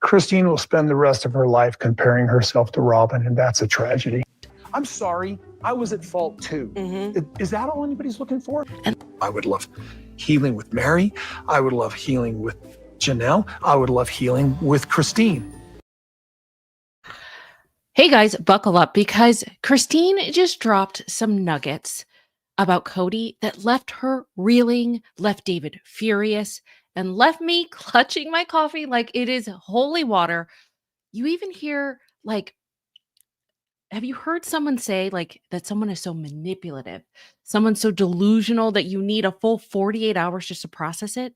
Christine will spend the rest of her life comparing herself to Robin, and that's a tragedy. I'm sorry, I was at fault too. Is that all anybody's looking for? And I would love healing with Mary. I would love healing with Janelle. I would love healing with Christine. Hey guys, buckle up because Christine just dropped some nuggets about Kody that left her reeling, left David furious, and left me clutching my coffee like it is holy water. You even hear, like, have you heard someone say, like, that someone is so manipulative, someone so delusional that you need a full 48 hours just to process it?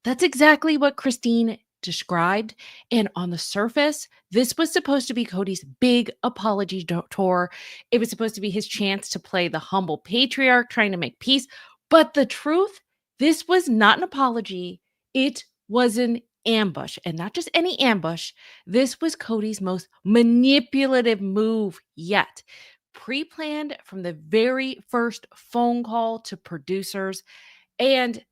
That's exactly what Christine described. And on the surface, this was supposed to be Kody's big apology tour. It was supposed to be his chance to play the humble patriarch trying to make peace. But the truth, this was not an apology. It was an ambush. And not just any ambush. This was Kody's most manipulative move yet. Pre-planned from the very first phone call to producers. And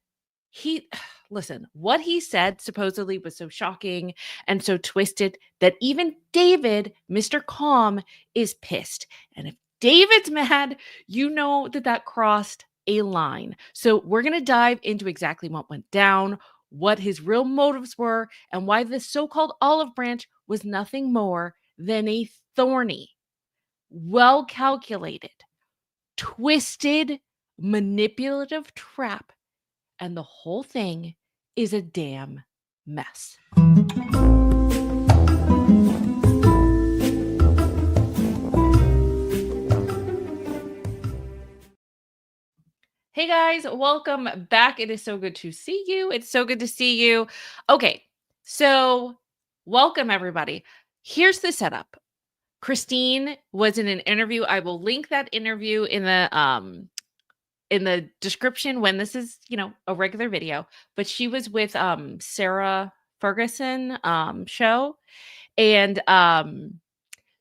listen, what he said supposedly was so shocking and so twisted that even David, Mr. Calm, is pissed. And if David's mad, you know that crossed a line. So we're going to dive into exactly what went down, what his real motives were, and why this so-called olive branch was nothing more than a thorny, well-calculated, twisted, manipulative trap. And the whole thing is a damn mess. Hey guys, welcome back. It is so good to see you. It's so good to see you. Okay, so welcome everybody. Here's the setup. Christine was in an interview. I will link that interview in the description when this is, a regular video, but she was with Sarah Ferguson show. And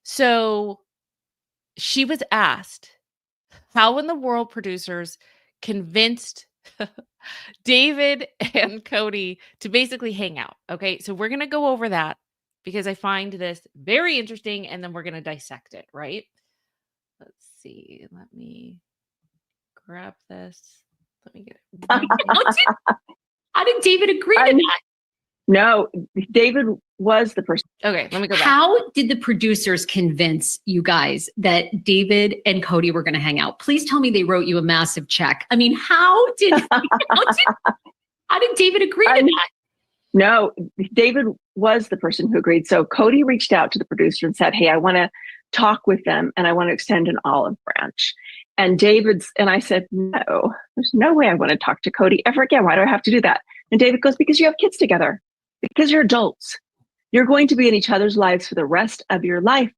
so she was asked how in the world producers convinced David and Kody to basically hang out. Okay, so we're going to go over that because I find this very interesting, and then we're going to dissect it, right? Let's see. Let me grab this. Let me get it. How did David agree to that? No, David was the person. Okay, let me go back. How did the producers convince you guys that David and Kody were going to hang out? Please tell me they wrote you a massive check. I mean, how did David agree to that? No, David was the person who agreed. So Kody reached out to the producer and said, hey, I want to talk with them and I want to extend an olive branch. And I said, no, there's no way I want to talk to Kody ever again. Why do I have to do that? And David goes, because you have kids together, because you're adults. You're going to be in each other's lives for the rest of your life.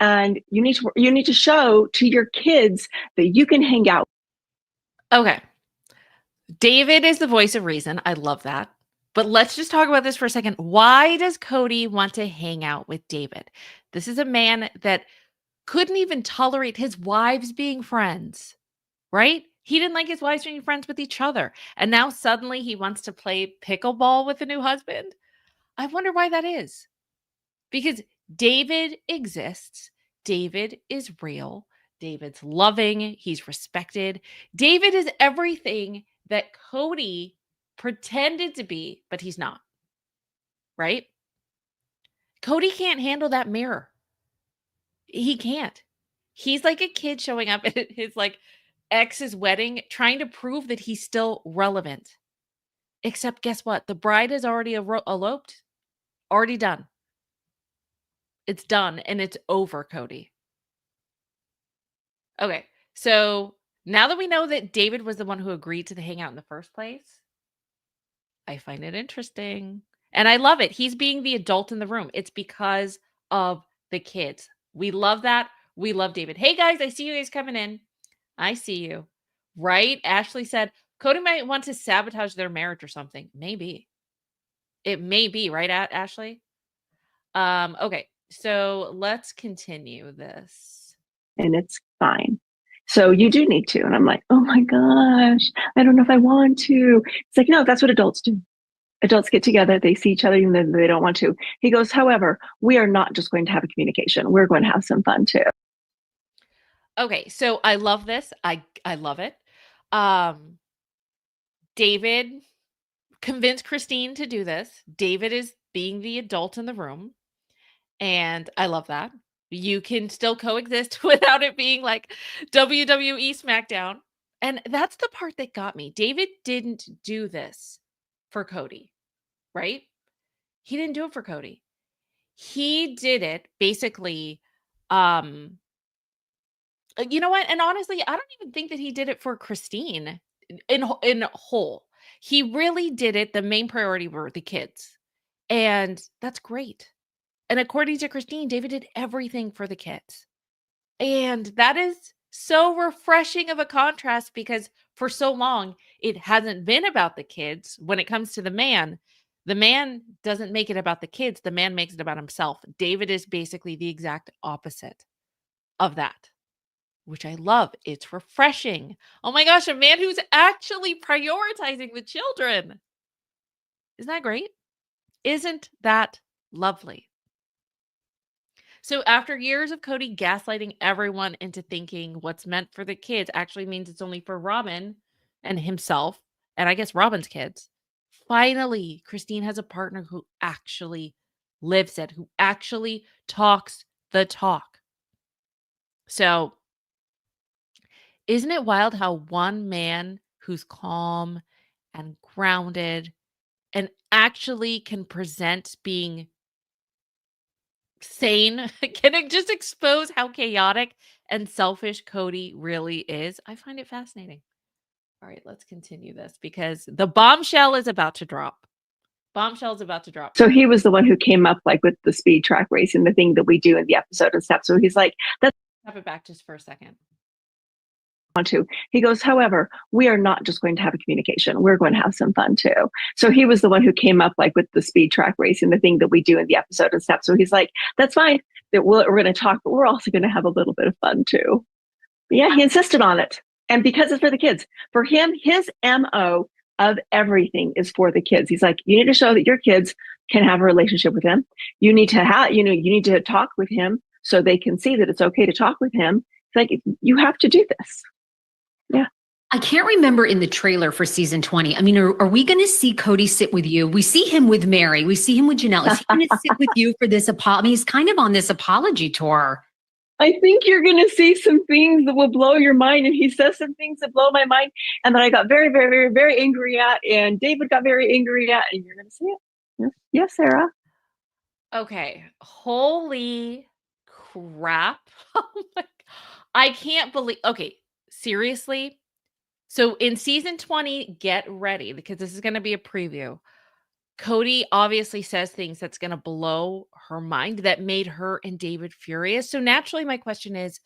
And you need to show to your kids that you can hang out. Okay. David is the voice of reason. I love that. But let's just talk about this for a second. Why does Kody want to hang out with David? This is a man that couldn't even tolerate his wives being friends, right? He didn't like his wives being friends with each other. And now suddenly he wants to play pickleball with a new husband. I wonder why that is. Because David exists. David is real. David's loving. He's respected. David is everything that Kody pretended to be, but he's not. Right? Kody can't handle that mirror. He can't. He's like a kid showing up at his ex's wedding trying to prove that he's still relevant. Except guess what? The bride has already eloped. Already done. It's done and it's over, Kody. Okay, so now that we know that David was the one who agreed to the hangout in the first place, I find it interesting. And I love it. He's being the adult in the room. It's because of the kids. We love that. We love David. Hey guys, I see you guys coming in. I see you. Right? Ashley said, Kody might want to sabotage their marriage or something. Maybe. It may be, right, Ashley? Okay, so let's continue this. And it's fine. So you do need to. And I'm like, oh my gosh, I don't know if I want to. It's like, no, that's what adults do. adults get together, they see each other even though they don't want to. He goes, however, we are not just going to have a communication. We're going to have some fun too. Okay, so I love this. I love it. Um, David convinced Christine to do this. David is being the adult in the room, and I love that. You can still coexist without it being like WWE SmackDown. And that's the part that got me. David didn't do this for Kody, right? He didn't do it for Kody. He did it basically, you know what? And honestly, I don't even think that he did it for Christine in whole. He really did it. The main priority were the kids. And that's great. And according to Christine, David did everything for the kids. And that is so refreshing of a contrast because for so long, it hasn't been about the kids. When it comes to the man doesn't make it about the kids. The man makes it about himself. David is basically the exact opposite of that, which I love. It's refreshing. Oh my gosh, a man who's actually prioritizing the children. Isn't that great? Isn't that lovely? So after years of Kody gaslighting everyone into thinking what's meant for the kids actually means it's only for Robin and himself, and I guess Robin's kids, finally, Christine has a partner who actually lives it, who actually talks the talk. So isn't it wild how one man who's calm and grounded and actually can present being sane can it just expose how chaotic and selfish Kody really is? I find it fascinating. All right, let's continue this because the bombshell is about to drop. Bombshell is about to drop. So he was the one who came up like with the speed track racing, the thing that we do in the episode and stuff. So he's like, that's Have it back just for a second. want to. He goes, however, we are not just going to have a communication. We're going to have some fun too. So he was the one who came up like with the speed track racing, the thing that we do in the episode and stuff. So he's like, that's fine. That we're going to talk, but we're also going to have a little bit of fun too. But yeah, he insisted on it. And because it's for the kids, for him, his MO of everything is for the kids. He's like, you need to show that your kids can have a relationship with him. You need to have, you need to talk with him so they can see that it's okay to talk with him. It's like, you have to do this. Yeah. I can't remember in the trailer for season 20. I mean, are we going to see Kody sit with you? We see him with Mary. We see him with Janelle. Is he going to sit with you for this apology? I mean, he's kind of on this apology tour. I think you're going to see some things that will blow your mind. And he says some things that blow my mind and that I got very, very, very, very angry at. And David got very angry at. And you're going to see it. Yes, yes, Sarah. Okay. Holy crap. Oh my, I can't believe. Okay. Seriously. So in season 20, get ready because this is going to be a preview. Kody obviously says things that's going to blow her mind that made her and David furious. So naturally, my question is,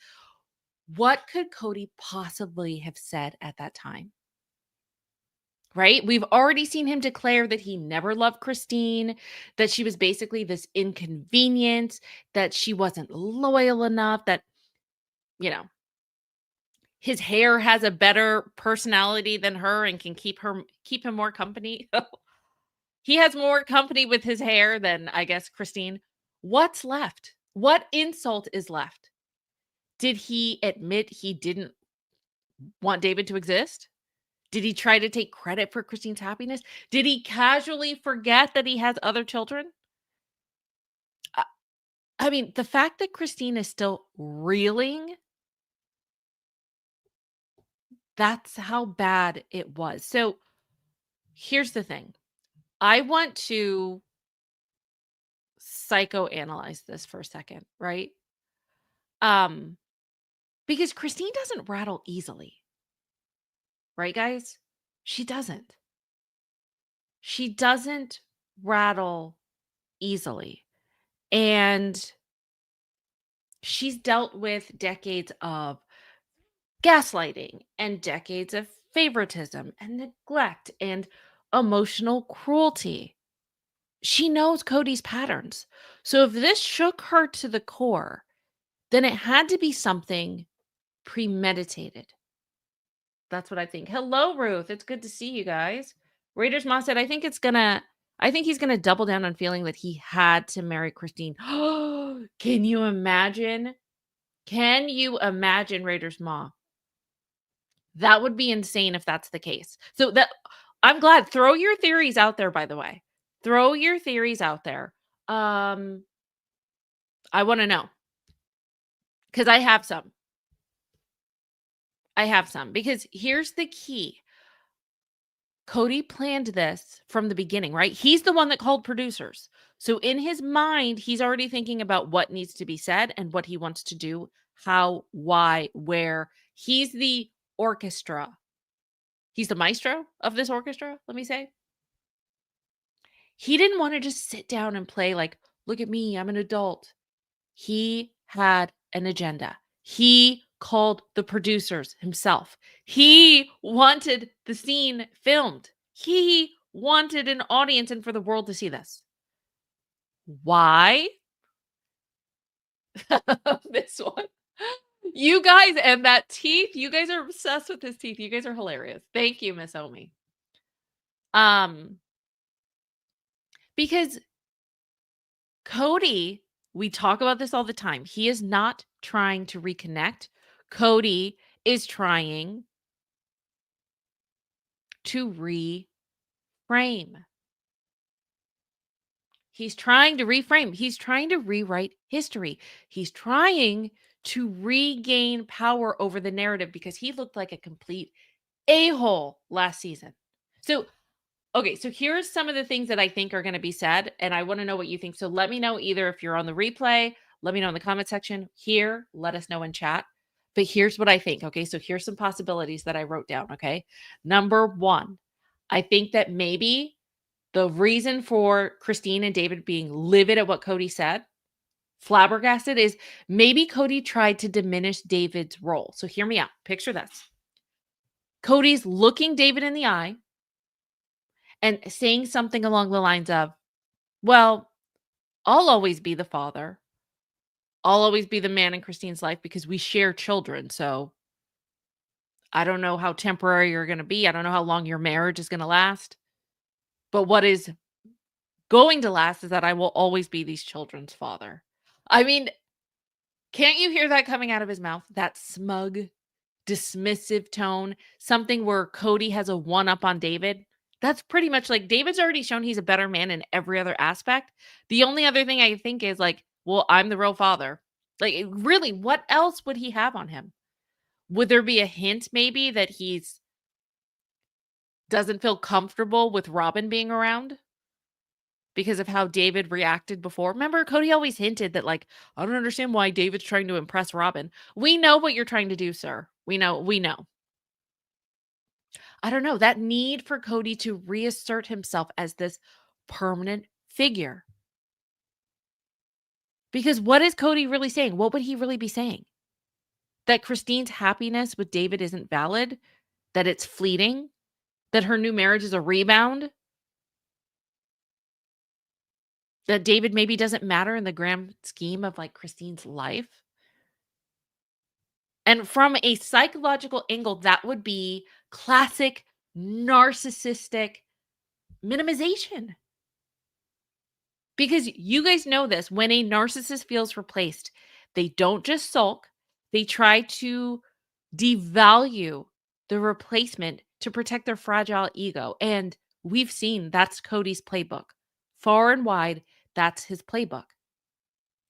what could Kody possibly have said at that time? Right? We've already seen him declare that he never loved Christine, that she was basically this inconvenience, that she wasn't loyal enough, that, his hair has a better personality than her and can keep him more company. He has more company with his hair than, I guess, Christine. What's left? What insult is left? Did he admit he didn't want David to exist? Did he try to take credit for Christine's happiness? Did he casually forget that he has other children? I mean, the fact that Christine is still reeling, that's how bad it was. So here's the thing. I want to psychoanalyze this for a second, right? Because Christine doesn't rattle easily. Right, guys? She doesn't. She doesn't rattle easily. And she's dealt with decades of gaslighting and decades of favoritism and neglect and emotional cruelty. She knows Kody's patterns. So if this shook her to the core, then it had to be something premeditated. That's what I think. Hello, Ruth. It's good to see you guys. Raiders Mom said, I think it's gonna I think he's going to double down on feeling that he had to marry Christine. Can you imagine? Can you imagine Raider's mom? That would be insane if that's the case. So that I'm glad. Throw your theories out there, by the way. Throw your theories out there. I want to know. Because I have some. Because here's the key. Kody planned this from the beginning, right? He's the one that called producers. So in his mind, he's already thinking about what needs to be said and what he wants to do, how, why, where. He's the orchestra. He's the maestro of this orchestra, let me say. He didn't want to just sit down and play like, look at me, I'm an adult. He had an agenda. He called the producers himself. He wanted the scene filmed. He wanted an audience and for the world to see this. Why? This one. You guys and that teeth, you guys are obsessed with his teeth. You guys are hilarious. Thank you, Miss Omi. Because Kody, we talk about this all the time. He is not trying to reconnect. Kody is trying to reframe. He's trying to reframe. He's trying to rewrite history. He's trying to regain power over the narrative because he looked like a complete a-hole last season. So, okay, so here's some of the things that I think are going to be said, and I want to know what you think. So let me know either if you're on the replay, let me know in the comment section here, let us know in chat. But here's what I think, okay? So here's some possibilities that I wrote down, okay? Number one, I think that maybe the reason for Christine and David being livid at what Kody said, flabbergasted, is maybe Kody tried to diminish David's role. So hear me out. Picture this. Cody's looking David in the eye and saying something along the lines of, well, I'll always be the father. I'll always be the man in Christine's life because we share children. So I don't know how temporary you're going to be. I don't know how long your marriage is going to last. But what is going to last is that I will always be these children's father. I mean, can't you hear that coming out of his mouth? That smug, dismissive tone, something where Kody has a one-up on David. That's pretty much like David's already shown he's a better man in every other aspect. The only other thing I think is like, well, I'm the real father. Like, really, what else would he have on him? Would there be a hint maybe that he's doesn't feel comfortable with Robin being around because of how David reacted before? Remember, Kody always hinted that, like, I don't understand why David's trying to impress Robin. We know what you're trying to do, sir. We know. I don't know, that need for Kody to reassert himself as this permanent figure. Because what is Kody really saying? What would he really be saying? That Christine's happiness with David isn't valid? That it's fleeting? That her new marriage is a rebound? That David maybe doesn't matter in the grand scheme of like Christine's life? And from a psychological angle, that would be classic narcissistic minimization. Because you guys know this, when a narcissist feels replaced, they don't just sulk, they try to devalue the replacement to protect their fragile ego. And we've seen that's Kody's playbook. Far and wide, that's his playbook,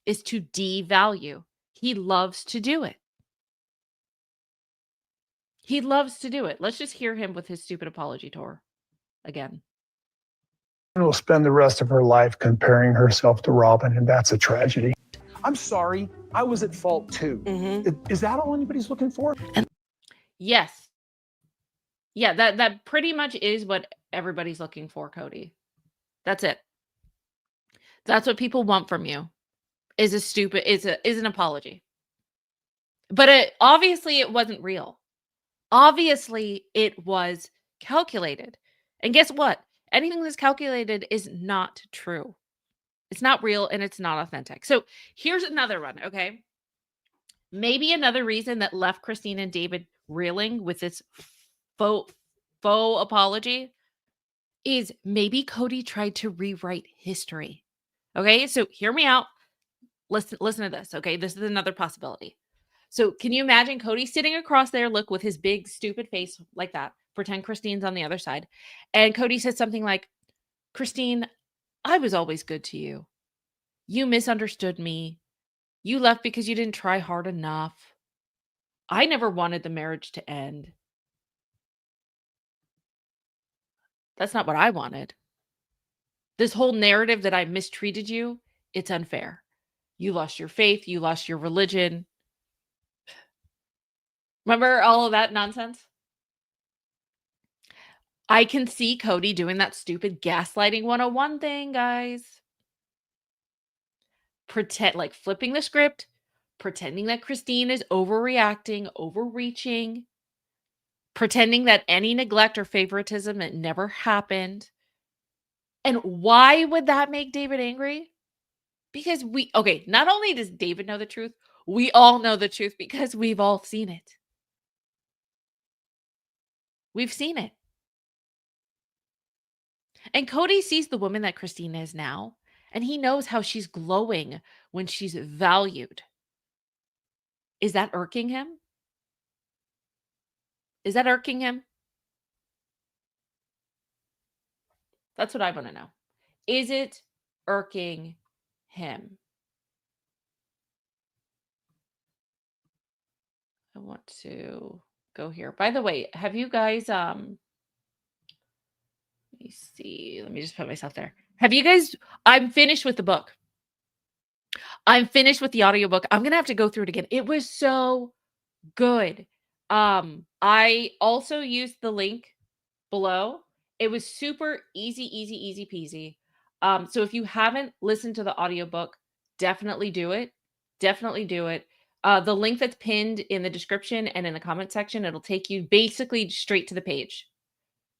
is to devalue. He loves to do it. He loves to do it. Let's just hear him with his stupid apology tour again. Will spend the rest of her life comparing herself to Robin, and that's a tragedy. I'm sorry, I was at fault too. Is that all anybody's looking for? Yes. Yeah, that pretty much is what everybody's looking for, Kody. That's it. That's what people want from you. Is an apology. But obviously it wasn't real. Obviously it was calculated. And guess what? Anything that's calculated is not true. It's not real and it's not authentic. So here's another one, okay? Maybe another reason that left Christine and David reeling with this faux apology is maybe Kody tried to rewrite history. Okay, so hear me out. Listen to this. Okay, this is another possibility. So can you imagine Kody sitting across there, look, with his big stupid face like that, pretend Christine's on the other side, and Kody said something like, Christine, I was always good to you. You misunderstood me. You left because you didn't try hard enough. I never wanted the marriage to end. That's not what I wanted. This whole narrative that I mistreated you, it's unfair. You lost your faith. You lost your religion. Remember all of that nonsense? I can see Kody doing that stupid gaslighting 101 thing, guys. Pretend, like flipping the script, pretending that Christine is overreacting, overreaching, pretending that any neglect or favoritism, it never happened. And why would that make David angry? Because not only does David know the truth, we all know the truth because we've all seen it. We've seen it. And Kody sees the woman that Christine is now, and he knows how she's glowing when she's valued. Is that irking him? Is that irking him? That's what I want to know. Is it irking him? I want to go here. By the way, have you guys let me see. Let me just put myself there. Have you guys I'm finished with the book. I'm finished with the audiobook. I'm going to have to go through it again. It was so good. I also used the link below. It was super easy peasy. So if you haven't listened to the audiobook, definitely do it. Definitely do it. The link that's pinned in the description and in the comment section, it'll take you basically straight to the page.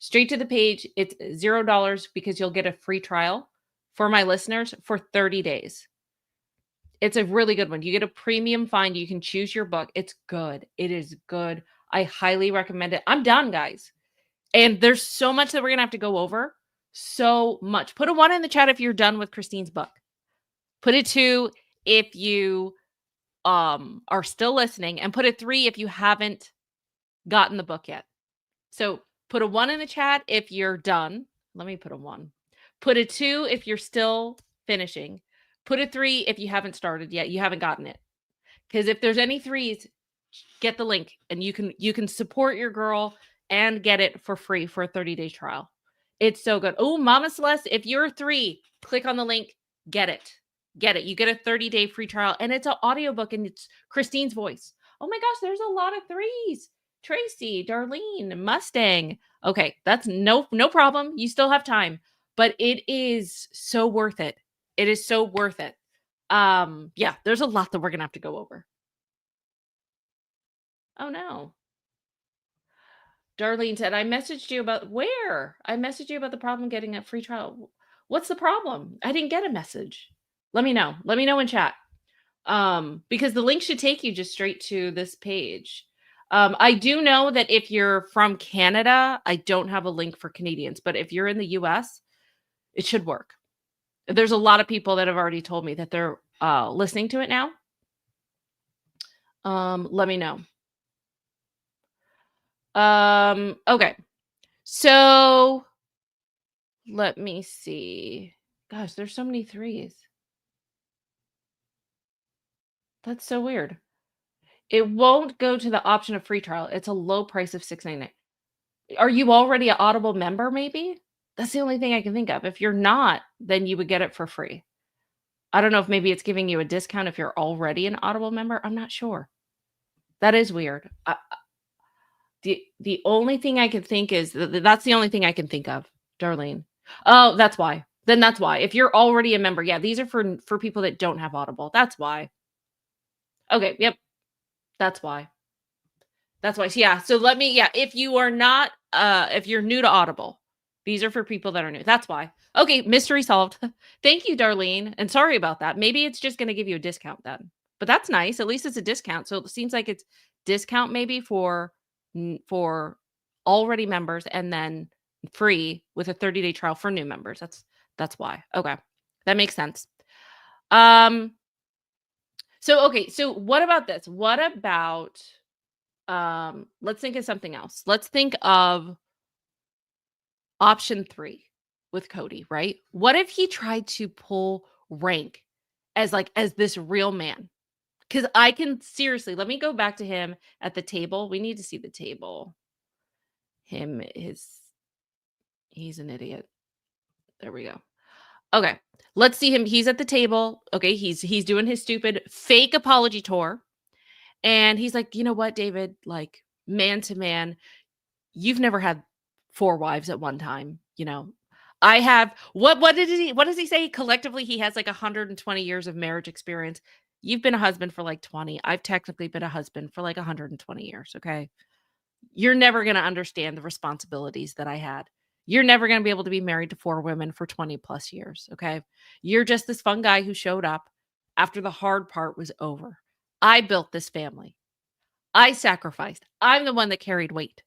Straight to the page. It's $0 because you'll get a free trial for my listeners for 30 days. It's a really good one. You get a premium find. You can choose your book. It's good. It is good. I highly recommend it. I'm done, guys. And there's so much that we're going to have to go over. So much. Put a 1 in the chat if you're done with Christine's book. Put a 2 if you are still listening. And put a 3 if you haven't gotten the book yet. So put a 1 in the chat if you're done. Let me put a 1. Put a 2 if you're still finishing. Put a 3 if you haven't started yet. You haven't gotten it. Because if there's any 3s, get the link and you can support your girl and get it for free for a 30-day trial. It's so good. Oh, Mama Celeste, if you're 3, click on the link, get it. Get it. You get a 30-day free trial and it's an audiobook and it's Christine's voice. Oh my gosh, there's a lot of 3s. Tracy, Darlene, Mustang. Okay, that's no problem. You still have time, but it is so worth it. It is so worth it. Yeah, there's a lot that we're going to have to go over. Oh no. Darlene said, I messaged you about where? I messaged you about the problem getting a free trial. What's the problem? I didn't get a message. Let me know. Let me know in chat. Because the link should take you just straight to this page. I do know that if you're from Canada, I don't have a link for Canadians, but if you're in the US, it should work. There's a lot of people that have already told me that they're listening to it now. Let me know. Okay. So let me see. Gosh, there's so many 3s. That's so weird. It won't go to the option of free trial. It's a low price of $6.99. Are you already an Audible member, maybe? That's the only thing I can think of. If you're not, then you would get it for free. I don't know if maybe it's giving you a discount if you're already an Audible member. I'm not sure. That is weird. The only thing I can think is that's the only thing I can think of, Darlene. Oh, that's why. Then that's why. If you're already a member, yeah, these are for people that don't have Audible. That's why. Okay, yep. That's why. That's why. So, yeah. So if you are not, if you're new to Audible, these are for people that are new. That's why. Okay, mystery solved. Thank you, Darlene. And sorry about that. Maybe it's just going to give you a discount then. But that's nice. At least it's a discount. So it seems like it's discount maybe for already members and then free with a 30-day trial for new members. That's why. Okay. That makes sense. So what about this? What about let's think of something else. Let's think of option 3 with Kody, right? What if he tried to pull rank as this real man? Cuz I can seriously, let me go back to him at the table. We need to see the table. He's an idiot. There we go. Okay. Let's see him. He's at the table. Okay, he's doing his stupid fake apology tour. And he's like, "You know what, David? Like, man to man, you've never had 4 wives at one time, you know. I have what does he say? Collectively, he has like 120 years of marriage experience. You've been a husband for like 20. I've technically been a husband for like 120 years, okay? You're never going to understand the responsibilities that I had. You're never going to be able to be married to 4 women for 20 plus years, okay? You're just this fun guy who showed up after the hard part was over. I built this family. I sacrificed. I'm the one that carried weight."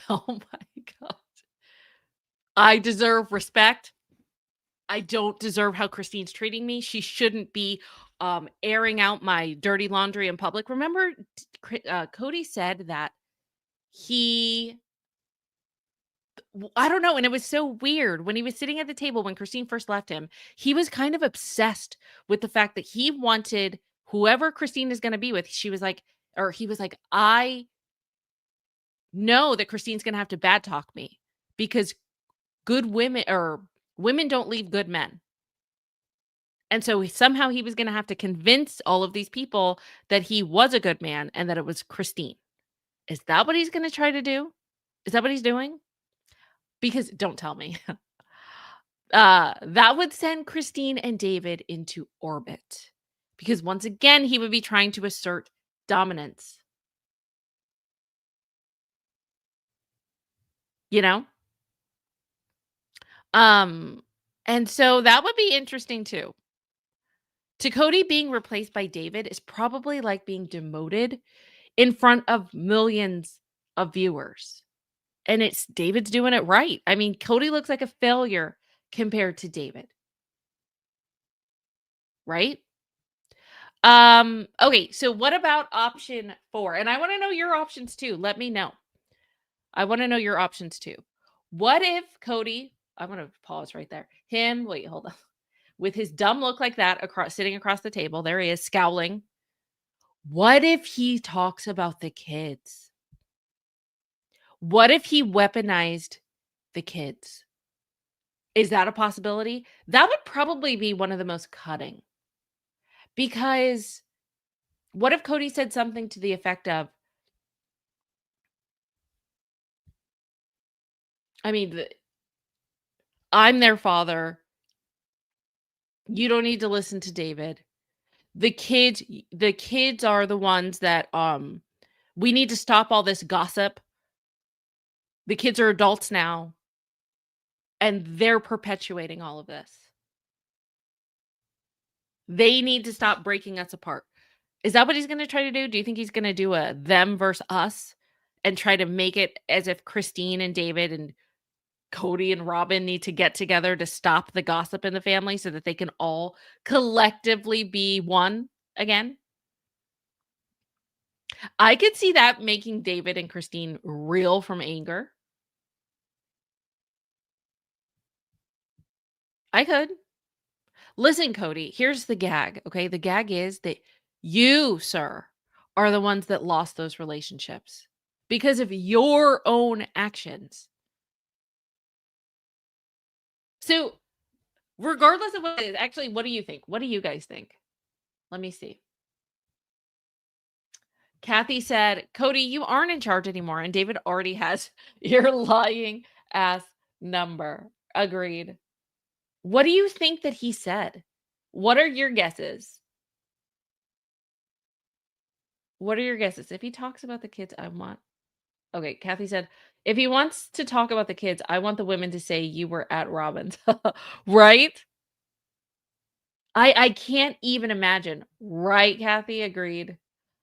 Oh my God. I deserve respect. I don't deserve how Christine's treating me. She shouldn't be airing out my dirty laundry in public. Remember, Kody said that I don't know. And it was so weird when he was sitting at the table when Christine first left him. He was kind of obsessed with the fact that he wanted whoever Christine is going to be with. He was like, I know that Christine's going to have to bad talk me because good women or women don't leave good men. And so somehow he was going to have to convince all of these people that he was a good man and that it was Christine. Is that what he's going to try to do? Is that what he's doing? Because don't tell me. That would send Christine and David into orbit. Because once again, he would be trying to assert dominance. You know? And so that would be interesting too. To Kody, being replaced by David is probably like being demoted in front of millions of viewers. And it's David's doing it right. I mean, Kody looks like a failure compared to David. Right? Okay, so what about option 4? And I want to know your options too. Let me know. I want to know your options too. What if Kody, I'm going to pause right there. Wait, hold on. With his dumb look like that sitting across the table, there he is scowling. What if he talks about the kids? What if he weaponized the kids? Is that a possibility? That would probably be one of the most cutting. Because what if Kody said something to the effect of, I mean, I'm their father. You don't need to listen to David. The kids are the ones that we need to stop all this gossip. The kids are adults now, and they're perpetuating all of this. They need to stop breaking us apart. Is that what he's going to try to do? Do you think he's going to do a them versus us and try to make it as if Christine and David and Kody and Robin need to get together to stop the gossip in the family so that they can all collectively be one again? I could see that making David and Christine reel from anger. I could. Listen, Kody, here's the gag, okay? The gag is that you, sir, are the ones that lost those relationships because of your own actions. So, regardless of what it is, actually, what do you think? What do you guys think? Let me see. Kathy said, Kody, you aren't in charge anymore, and David already has your lying ass number. Agreed. What do you think that he said? What are your guesses? What are your guesses? If he talks about the kids, I want. Okay, Kathy said, if he wants to talk about the kids, I want the women to say you were at Robin's. Right? I can't even imagine. Right, Kathy? Agreed.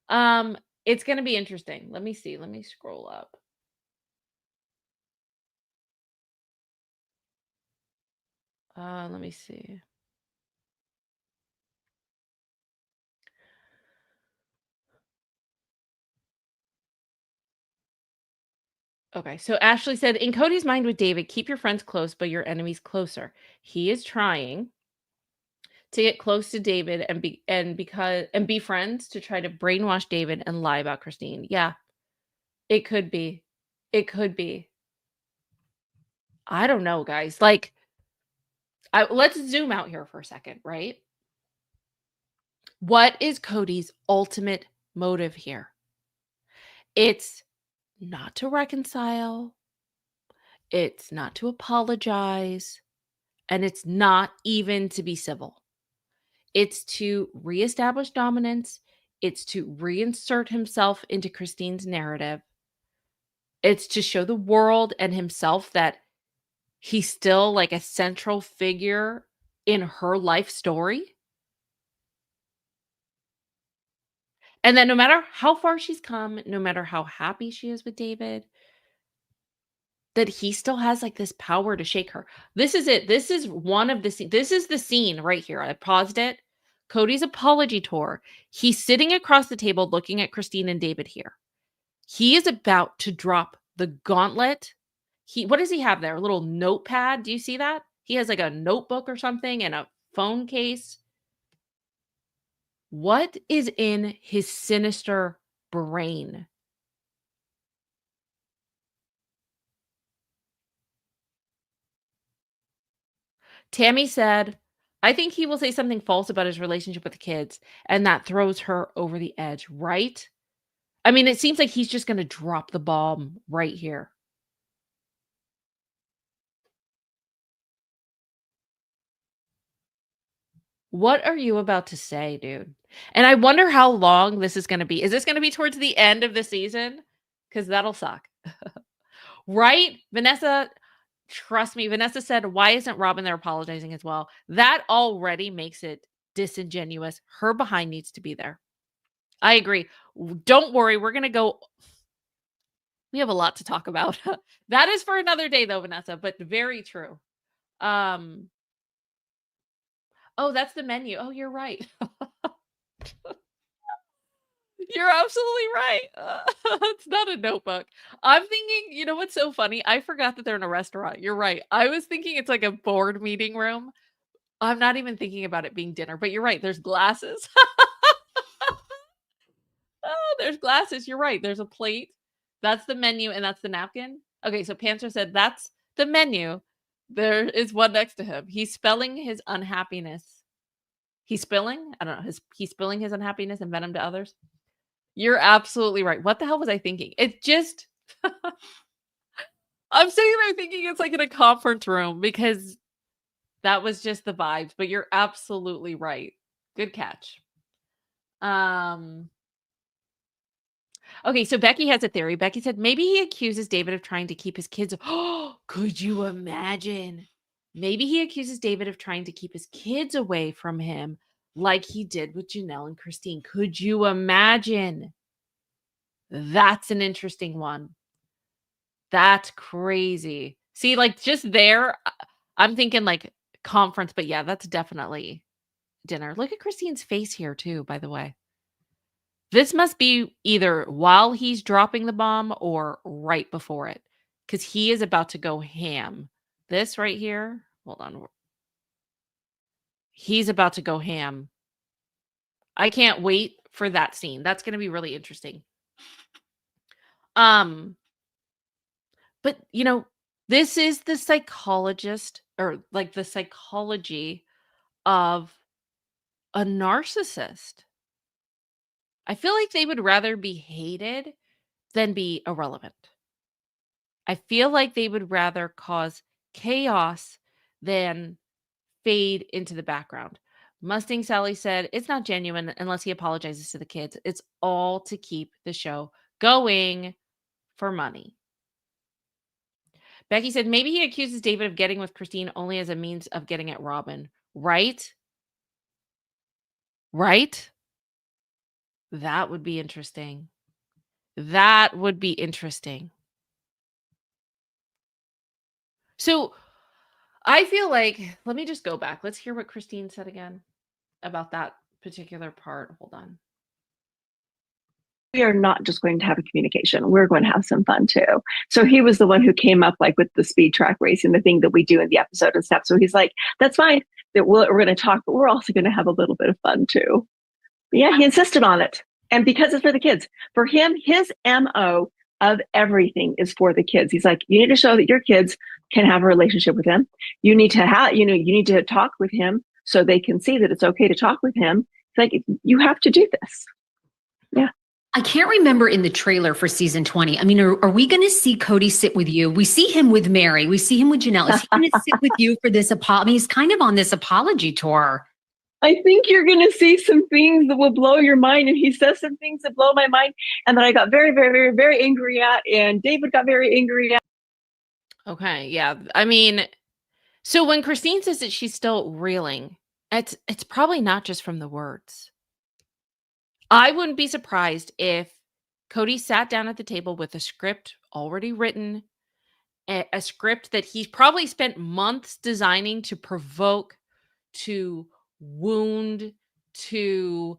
It's gonna be interesting. Let me see. Let me scroll up. Let me see. Okay, so Ashley said, in Cody's mind with David, keep your friends close, but your enemies closer. He is trying to get close to David and be friends to try to brainwash David and lie about Christine. Yeah, it could be. It could be. I don't know, guys. Like, let's zoom out here for a second, right? What is Cody's ultimate motive here? It's not to reconcile, it's not to apologize, and it's not even to be civil. It's to reestablish dominance, it's to reinsert himself into Christine's narrative. It's to show the world and himself that he's still like a central figure in her life story. And that no matter how far she's come, no matter how happy she is with David, that he still has like this power to shake her. This is it. This is one of the this is the scene right here. I paused it. Cody's apology tour. He's sitting across the table looking at Christine and David here. He is about to drop the gauntlet. What does he have there? A little notepad. Do you see that? He has like a notebook or something and a phone case. What is in his sinister brain? Tammy said, I think he will say something false about his relationship with the kids, and that throws her over the edge, right? I mean, it seems like he's just going to drop the bomb right here. What are you about to say, dude? And I wonder how long this is going to be. Is this going to be towards the end of the season? Because that'll suck. Right? Vanessa, trust me. Vanessa said, why isn't Robin there apologizing as well? That already makes it disingenuous. Her behind needs to be there. I agree. Don't worry. We're going to go. We have a lot to talk about. That is for another day, though, Vanessa, but very true. Oh, that's the menu. Oh, you're right. You're absolutely right. It's not a notebook. I'm thinking, you know what's so funny? I forgot that they're in a restaurant. You're right. I was thinking it's like a board meeting room. I'm not even thinking about it being dinner, but you're right. There's glasses. Oh, there's glasses. You're right. There's a plate. That's the menu, and that's the napkin. Okay, so Panther said that's the menu. There is one next to him. He's spelling his unhappiness. He's spilling? I don't know. He's spilling his unhappiness and venom to others. You're absolutely right. What the hell was I thinking? It just I'm sitting there thinking it's like in a conference room because that was just the vibes, but you're absolutely right. Good catch. Okay, so Becky has a theory. Becky said maybe he accuses David of trying to keep his kids. Oh, could you imagine? Maybe he accuses David of trying to keep his kids away from him like he did with Janelle and Christine. Could you imagine? That's an interesting one. That's crazy. See, like just there, I'm thinking like conference, but yeah, that's definitely dinner. Look at Christine's face here too, by the way. This must be either while he's dropping the bomb or right before it, because he is about to go ham. This right here, hold on. He's about to go ham. I can't wait for that scene. That's going to be really interesting. But you know, this is the psychologist or like the psychology of a narcissist. I feel like they would rather be hated than be irrelevant. I feel like they would rather cause chaos than fade into the background. Mustang Sally said, it's not genuine unless he apologizes to the kids. It's all to keep the show going for money. Becky said, maybe he accuses David of getting with Christine only as a means of getting at Robin. Right? Right? That would be interesting. That would be interesting. So I feel like, let me just go back. Let's hear what Christine said again about that particular part. Hold on. We are not just going to have a communication. We're going to have some fun too. So he was the one who came up like with the speed track racing, the thing that we do in the episode and stuff. So he's like, that's fine. That we're going to talk, but we're also going to have a little bit of fun too. But yeah, he insisted on it. And because it's for the kids, for him, his MO of everything is for the kids. He's like, you need to show that your kids can have a relationship with him. You need to have, you need to talk with him so they can see that it's okay to talk with him. It's like, you have to do this. Yeah. I can't remember in the trailer for season 20. I mean, are we going to see Kody sit with you? We see him with Mary. We see him with Janelle. Is he going to sit with you for this apology? I mean, he's kind of on this apology tour. I think you're going to see some things that will blow your mind. And he says some things that blow my mind and that I got very, very, very, very angry at. And David got very angry at. Okay. Yeah. I mean, so when Christine says that she's still reeling, it's probably not just from the words. I wouldn't be surprised if Kody sat down at the table with a script already written, a script that he's probably spent months designing to provoke, to wound, to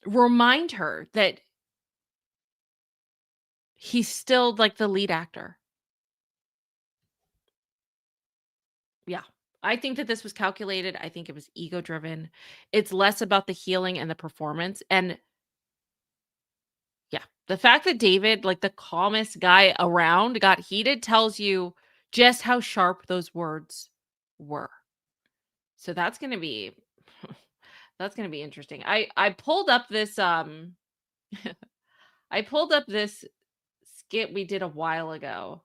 remind her that he's still like the lead actor. Yeah. I think that this was calculated. I think it was ego driven. It's less about the healing and the performance. And yeah, the fact that David, like the calmest guy around, got heated tells you just how sharp those words were. So that's going to be that's going to be interesting. I pulled up this I pulled up this skit we did a while ago.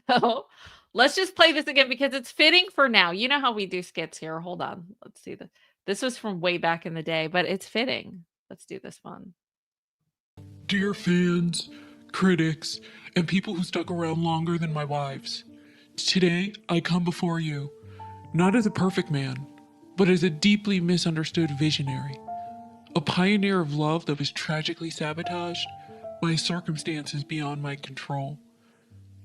So let's just play this again because it's fitting for now. You know how we do skits here. Hold on. Let's see this. This was from way back in the day, but it's fitting. Let's do this one. Dear fans, critics, and people who stuck around longer than my wives, today I come before you, not as a perfect man, but as a deeply misunderstood visionary, a pioneer of love that was tragically sabotaged by circumstances beyond my control.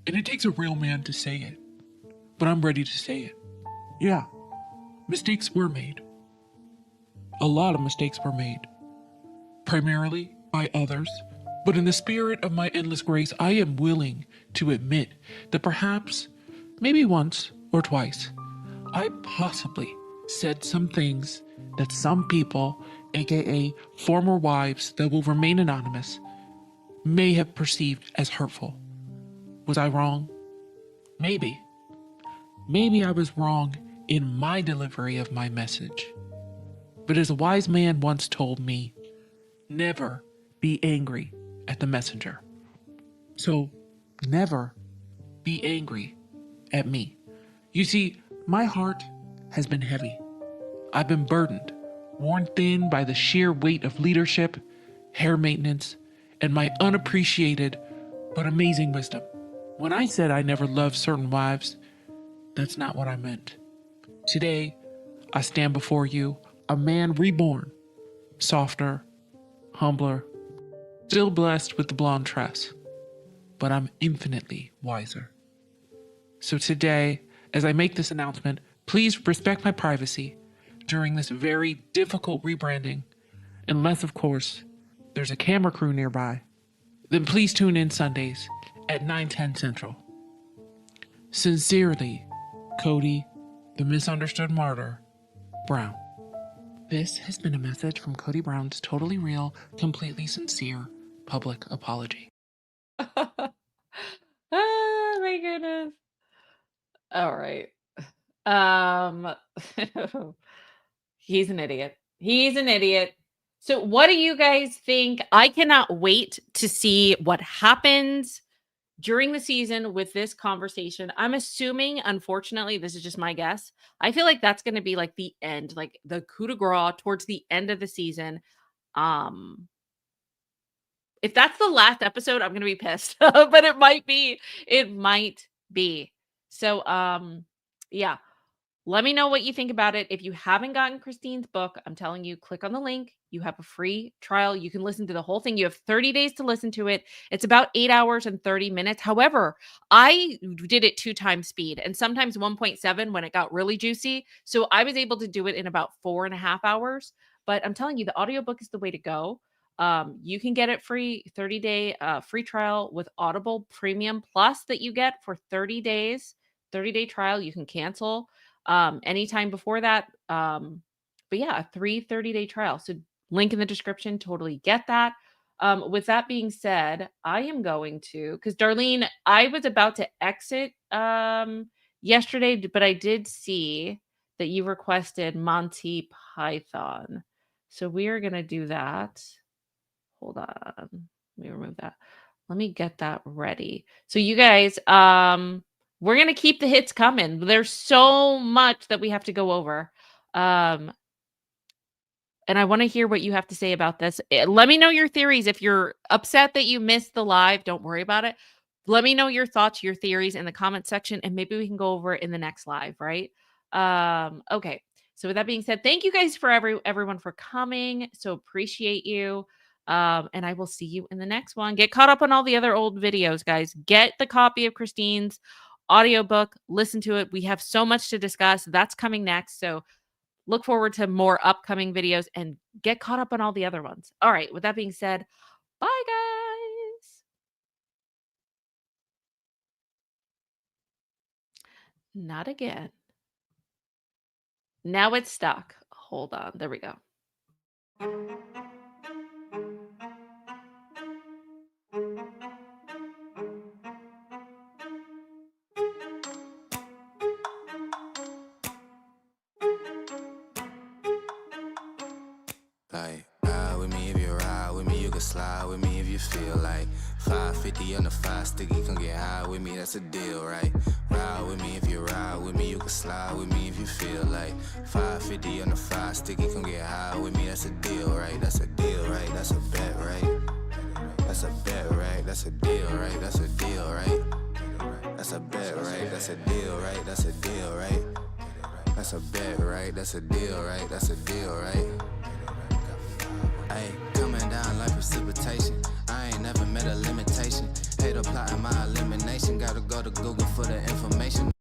And it takes a real man to say it, but I'm ready to say it. Yeah, mistakes were made. A lot of mistakes were made, primarily by others. But in the spirit of my endless grace, I am willing to admit that perhaps, maybe once or twice, I possibly said some things that some people, aka former wives that will remain anonymous, may have perceived as hurtful. Was I wrong? Maybe. Maybe I was wrong in my delivery of my message. But as a wise man once told me, never be angry at the messenger. So never be angry at me. You see, my heart has been heavy. I've been burdened, worn thin by the sheer weight of leadership, hair maintenance, and my unappreciated but amazing wisdom. When I said I never loved certain wives, that's not what I meant. Today, I stand before you, a man reborn, softer, humbler, still blessed with the blonde tress, but I'm infinitely wiser. So today, as I make this announcement, please respect my privacy during this very difficult rebranding, unless, of course, there's a camera crew nearby. Then please tune in Sundays at 9:10 Central. Sincerely, Kody, the misunderstood martyr, Brown. This has been a message from Kody Brown's totally real, completely sincere public apology. Oh my goodness. All right. He's an idiot. He's an idiot. So what do you guys think? I cannot wait to see what happens during the season with this conversation. I'm assuming, unfortunately, this is just my guess. I feel like that's going to be like the end, like the coup de grace towards the end of the season. If that's the last episode, I'm going to be pissed, but it might be. It might be. So, yeah. Let me know what you think about it. If you haven't gotten Christine's book, I'm telling you, click on the link. You have a free trial. You can listen to the whole thing. You have 30 days to listen to it. It's about 8 hours and 30 minutes. However, I did it 2 times speed and sometimes 1.7 when it got really juicy. So I was able to do it in about 4.5 hours. But I'm telling you, the audiobook is the way to go. You can get it free, 30-day free trial with Audible Premium Plus that you get for 30 days, 30-day trial. You can cancel anytime before that. But yeah, a 30-day trial. So link in the description, totally get that. With that being said, I am going to, because Darlene, I was about to exit yesterday, but I did see that you requested Monty Python. So we are going to do that. Hold on. Let me remove that. Let me get that ready. So you guys, we're going to keep the hits coming. There's so much that we have to go over. And I want to hear what you have to say about this. Let me know your theories. If you're upset that you missed the live, don't worry about it. Let me know your thoughts, your theories in the comment section, and maybe we can go over it in the next live, right? Okay. So with that being said, thank you guys for everyone for coming. So appreciate you. And I will see you in the next one. Get caught up on all the other old videos, guys. Get the copy of Christine's audiobook. Listen to it. We have so much to discuss. That's coming next. So look forward to more upcoming videos and get caught up on all the other ones. All right. With that being said, bye, guys. Not again. Now it's stuck. Hold on. There we go. Like, ride with me if you ride with me, you can slide with me if you feel like 550 on the 5 sticky, come get high with me, that's a deal, right? Ride with me if you ride with me, you can slide with me if you feel like 550 on the 5 sticky, come get high with me, that's a deal, right? That's a deal, right? That's a bet, right? That's a bet, right? That's a deal, right? That's a deal, right? That's a bet, right? That's a deal, right? That's a deal, right? That's a bet, right? That's a deal, right? That's a deal, right? Ay, coming down like precipitation. I ain't never met a limitation. Hate plotting my elimination. Gotta go to Google for the information.